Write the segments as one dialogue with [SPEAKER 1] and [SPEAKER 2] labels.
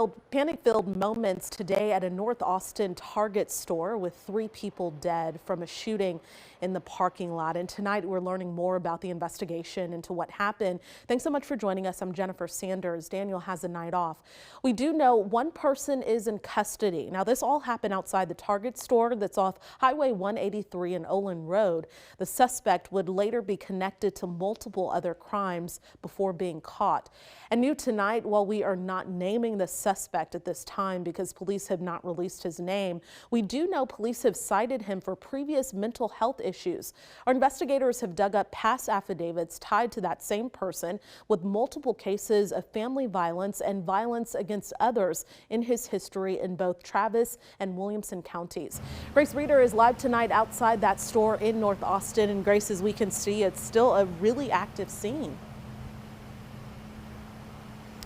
[SPEAKER 1] Panic-filled moments today at a North Austin Target store with 3 people dead from a shooting in the parking lot. And tonight we're learning more about the investigation into what happened. Thanks so much for joining us. I'm Jennifer Sanders. Daniel has a night off. We do know one person is in custody. Now, this all happened outside the Target store that's off Highway 183 and Olin Road. The suspect would later be connected to multiple other crimes before being caught. And new tonight, while we are not naming the suspect at this time because police have not released his name, we do know police have cited him for previous mental health issues. Our investigators have dug up past affidavits tied to that same person with multiple cases of family violence and violence against others in his history in both Travis and Williamson counties. Grace Reeder is live tonight outside that store in North Austin. And Grace, as we can see, it's still a really active scene.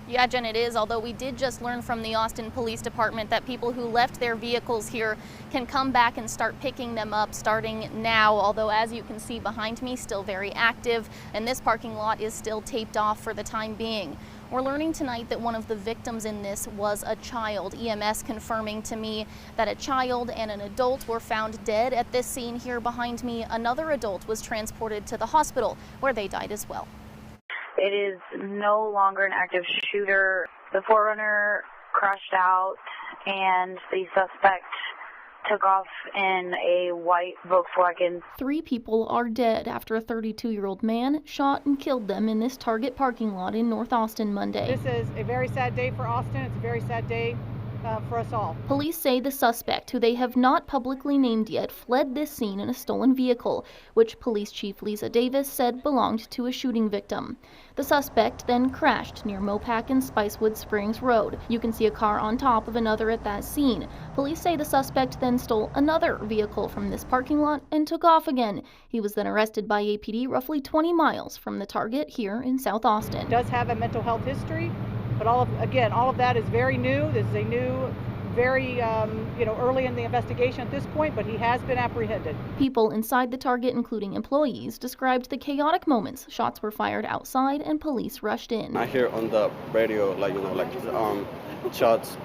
[SPEAKER 2] Yeah, Jen, it is, although we did just learn from the Austin Police Department that people who left their vehicles here can come back and start picking them up starting now, although as you can see behind me, still very active, and this parking lot is still taped off for the time being. We're learning tonight that one of the victims in this was a child. EMS confirming to me that a child and an adult were found dead at this scene here behind me. Another adult was transported to the hospital where they died as well.
[SPEAKER 3] It is no longer an active shooter. The Forerunner crashed out and the suspect took off in a white Volkswagen.
[SPEAKER 2] 3 people are dead after a 32-year-old man shot and killed them in this Target parking lot in North Austin Monday.
[SPEAKER 4] This is a very sad day for Austin. It's a very sad day for us all.
[SPEAKER 2] Police say the suspect, who they have not publicly named yet, fled this scene in a stolen vehicle, which Police Chief Lisa Davis said belonged to a shooting victim. The suspect then crashed near Mopac and Spicewood Springs Road. You can see a car on top of another at that scene. Police say the suspect then stole another vehicle from this parking lot and took off again. He was then arrested by APD roughly 20 miles from the Target here in South Austin.
[SPEAKER 4] Does have a mental health history, but all of that is very new. This is a new, very early in the investigation at this point, but he has been apprehended.
[SPEAKER 2] People inside the Target, including employees, described the chaotic moments. Shots were fired outside and police rushed in.
[SPEAKER 5] I hear on the radio, shots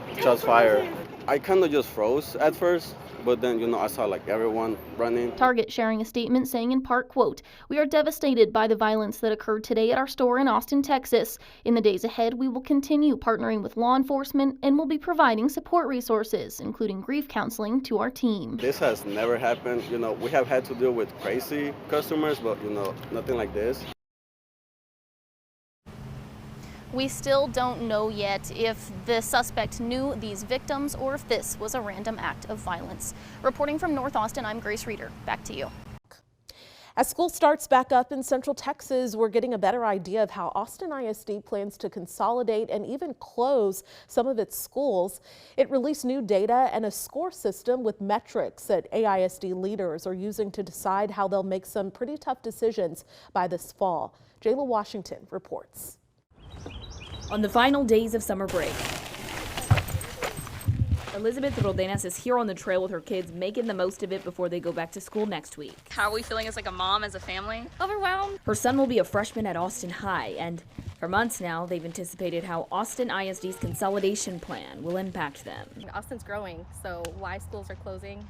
[SPEAKER 5] fired. I kind of just froze at first, but then, I saw everyone running.
[SPEAKER 2] Target sharing a statement saying in part, quote, "We are devastated by the violence that occurred today at our store in Austin, Texas. In the days ahead, we will continue partnering with law enforcement and will be providing support resources, including grief counseling, to our team."
[SPEAKER 5] This has never happened. We have had to deal with crazy customers, but, nothing like this.
[SPEAKER 2] We still don't know yet if the suspect knew these victims or if this was a random act of violence. Reporting from North Austin, I'm Grace Reeder. Back to you.
[SPEAKER 1] As school starts back up in Central Texas, we're getting a better idea of how Austin ISD plans to consolidate and even close some of its schools. It released new data and a score system with metrics that AISD leaders are using to decide how they'll make some pretty tough decisions by this fall. Jayla Washington reports.
[SPEAKER 6] On the final days of summer break, Elizabeth Rodenas is here on the trail with her kids, making the most of it before they go back to school next week.
[SPEAKER 7] How are we feeling as a mom, as a family?
[SPEAKER 6] Overwhelmed. Her son will be a freshman at Austin High, and for months now, they've anticipated how Austin ISD's consolidation plan will impact them.
[SPEAKER 8] Austin's growing, so why schools are closing?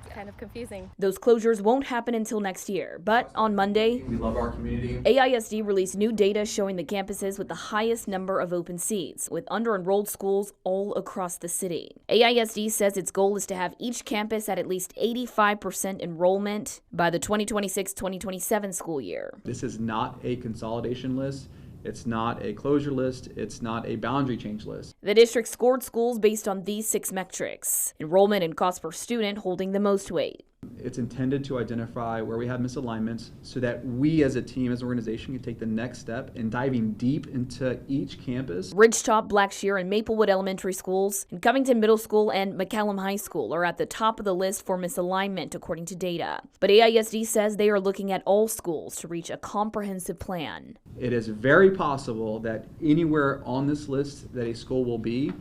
[SPEAKER 8] Kind of confusing.
[SPEAKER 6] Those closures won't happen until next year, but on Monday,
[SPEAKER 9] we love our community.
[SPEAKER 6] AISD released new data showing the campuses with the highest number of open seats, with under-enrolled schools all across the city. AISD says its goal is to have each campus at least 85% enrollment by the 2026-2027 school year.
[SPEAKER 9] This is not a consolidation list. It's not a closure list. It's not a boundary change list.
[SPEAKER 6] The district scored schools based on these 6 metrics, enrollment and cost per student holding the most weight.
[SPEAKER 9] It's intended to identify where we have misalignments so that we as a team, as an organization, can take the next step in diving deep into each campus.
[SPEAKER 6] Ridgetop, Blackshear, and Maplewood Elementary Schools, and Covington Middle School and McCallum High School are at the top of the list for misalignment, according to data. But AISD says they are looking at all schools to reach a comprehensive plan.
[SPEAKER 9] It is very possible that anywhere on this list that a school will be,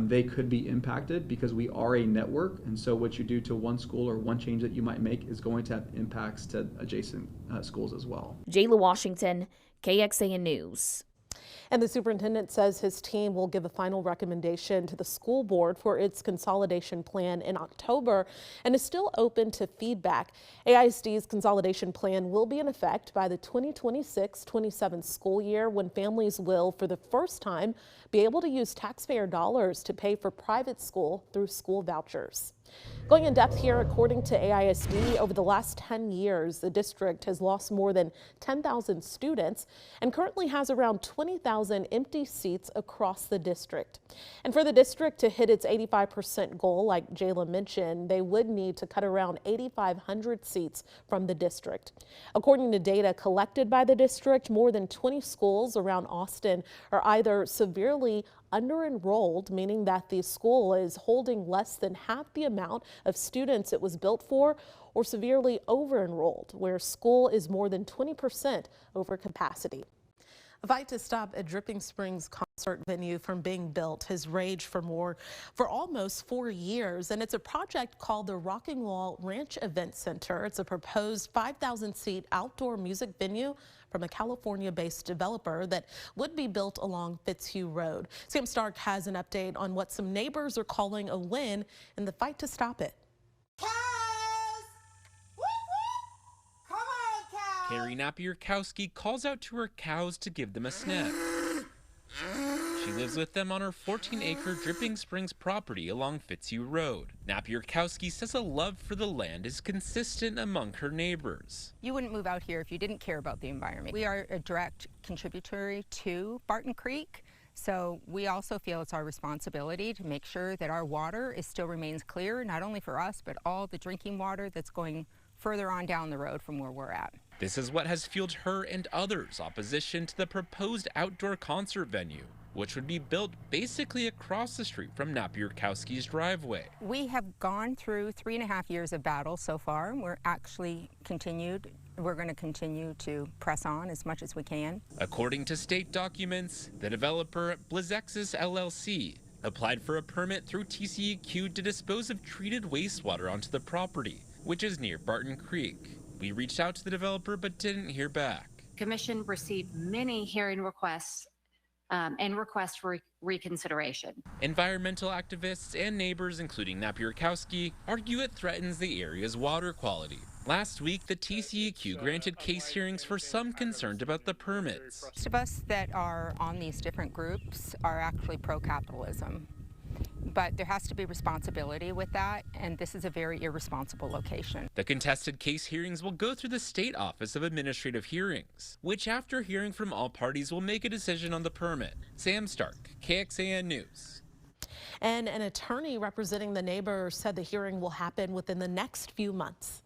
[SPEAKER 9] they could be impacted because we are a network, and so what you do to one school or one change that you might make is going to have impacts to adjacent schools as well.
[SPEAKER 6] Jayla Washington, KXAN News.
[SPEAKER 1] And the superintendent says his team will give a final recommendation to the school board for its consolidation plan in October and is still open to feedback. AISD's consolidation plan will be in effect by the 2026-27 school year, when families will, for the first time, be able to use taxpayer dollars to pay for private school through school vouchers. Going in depth here, according to AISD, over the last 10 years, the district has lost more than 10,000 students and currently has around 20,000 empty seats across the district. And for the district to hit its 85% goal, like Jayla mentioned, they would need to cut around 8,500 seats from the district. According to data collected by the district, more than 20 schools around Austin are either severely under-enrolled, meaning that the school is holding less than half the amount of students it was built for, or severely over-enrolled, where school is more than 20% over capacity. A fight to stop a Dripping Springs concert venue from being built has raged for almost 4 years, and it's a project called the Rocking Wall Ranch Event Center. It's a proposed 5,000-seat outdoor music venue from a California-based developer that would be built along Fitzhugh Road. Sam Stark has an update on what some neighbors are calling a win in the fight to stop it.
[SPEAKER 10] Carrie Napierkowski calls out to her cows to give them a sniff. She lives with them on her 14-acre Dripping Springs property along Fitzhugh Road. Napierkowski says a love for the land is consistent among her neighbors.
[SPEAKER 11] You wouldn't move out here if you didn't care about the environment. We are a direct contributory to Barton Creek, so we also feel it's our responsibility to make sure that our water still remains clear, not only for us, but all the drinking water that's going further on down the road from where we're at.
[SPEAKER 10] This is what has fueled her and others' opposition to the proposed outdoor concert venue, which would be built basically across the street from Napierkowski's driveway.
[SPEAKER 11] We have gone through 3.5 years of battle so far. We're going to continue to press on as much as we can.
[SPEAKER 10] According to state documents, the developer Blizexis LLC applied for a permit through TCEQ to dispose of treated wastewater onto the property, which is near Barton Creek. We reached out to the developer but didn't hear back.
[SPEAKER 12] Commission received many hearing requests and requests for reconsideration.
[SPEAKER 10] Environmental activists and neighbors, including Napierkowski, argue it threatens the area's water quality. Last week, the TCEQ granted case hearings for some concerned about the permits.
[SPEAKER 11] Most of us that are on these different groups are actually pro-capitalism. But there has to be responsibility with that, and this is a very irresponsible location.
[SPEAKER 10] The contested case hearings will go through the State Office of Administrative Hearings, which after hearing from all parties will make a decision on the permit. Sam Stark, KXAN News.
[SPEAKER 1] And an attorney representing the neighbor said the hearing will happen within the next few months.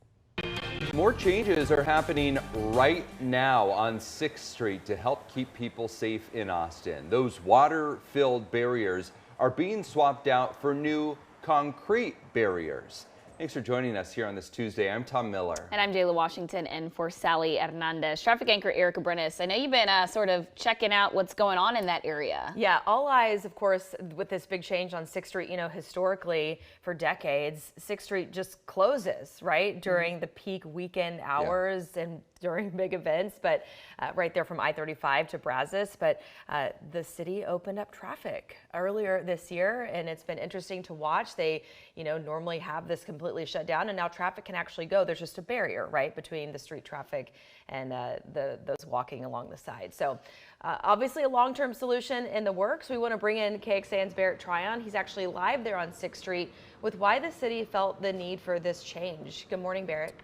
[SPEAKER 13] More changes are happening right now on 6th Street to help keep people safe in Austin. Those water-filled barriers are being swapped out for new concrete barriers. Thanks for joining us here on this Tuesday. I'm Tom Miller.
[SPEAKER 6] And I'm Jayla Washington, and for Sally Hernandez. Traffic anchor Erica Brennis, I know you've been sort of checking out what's going on in that area.
[SPEAKER 14] Yeah, all eyes, of course, with this big change on 6th Street. You know, historically, for decades, 6th Street just closes, right, during the peak weekend hours and during big events, but right there from I-35 to Brazos. But the city opened up traffic earlier this year, and it's been interesting to watch. They, you know, normally have this completely shut down, and now traffic can actually go. There's just a barrier, right, between the street traffic and those walking along the side. So obviously a long-term solution in the works. We want to bring in KXAN's Barrett Tryon. He's actually live there on 6th Street with why the city felt the need for this change. Good morning, Barrett.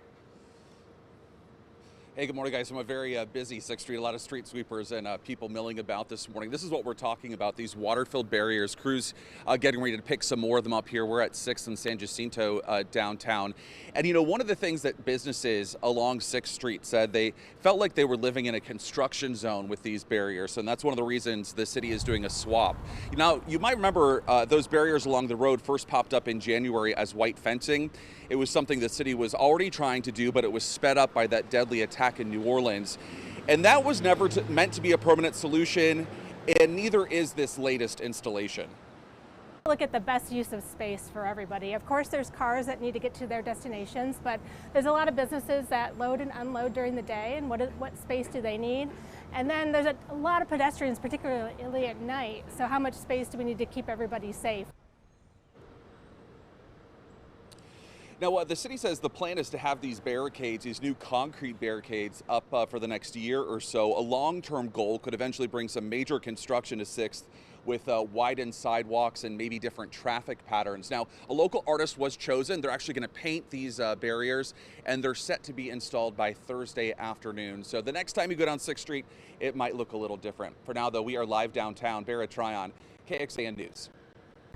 [SPEAKER 15] Hey, good morning, guys. From a very busy 6th Street, a lot of street sweepers and people milling about this morning. This is what we're talking about, these water-filled barriers. Crews getting ready to pick some more of them up here. We're at 6th and San Jacinto downtown. And, you know, one of the things that businesses along 6th Street said, they felt like they were living in a construction zone with these barriers. And that's one of the reasons the city is doing a swap. Now, you might remember those barriers along the road first popped up in January as white fencing. It was something the city was already trying to do, but it was sped up by that deadly attack in New Orleans. And that was never meant to be a permanent solution, and neither is this latest installation.
[SPEAKER 16] Look at the best use of space for everybody. Of course, there's cars that need to get to their destinations, but there's a lot of businesses that load and unload during the day, and what space do they need? And then there's a lot of pedestrians, particularly at night. So how much space do we need to keep everybody safe?
[SPEAKER 15] Now, the city says the plan is to have these barricades, these new concrete barricades, up for the next year or so. A long-term goal could eventually bring some major construction to 6th with widened sidewalks and maybe different traffic patterns. Now, a local artist was chosen. They're actually going to paint these barriers, and they're set to be installed by Thursday afternoon. So the next time you go down 6th Street, it might look a little different. For now, though, we are live downtown. Barrett Tryon, KXAN News.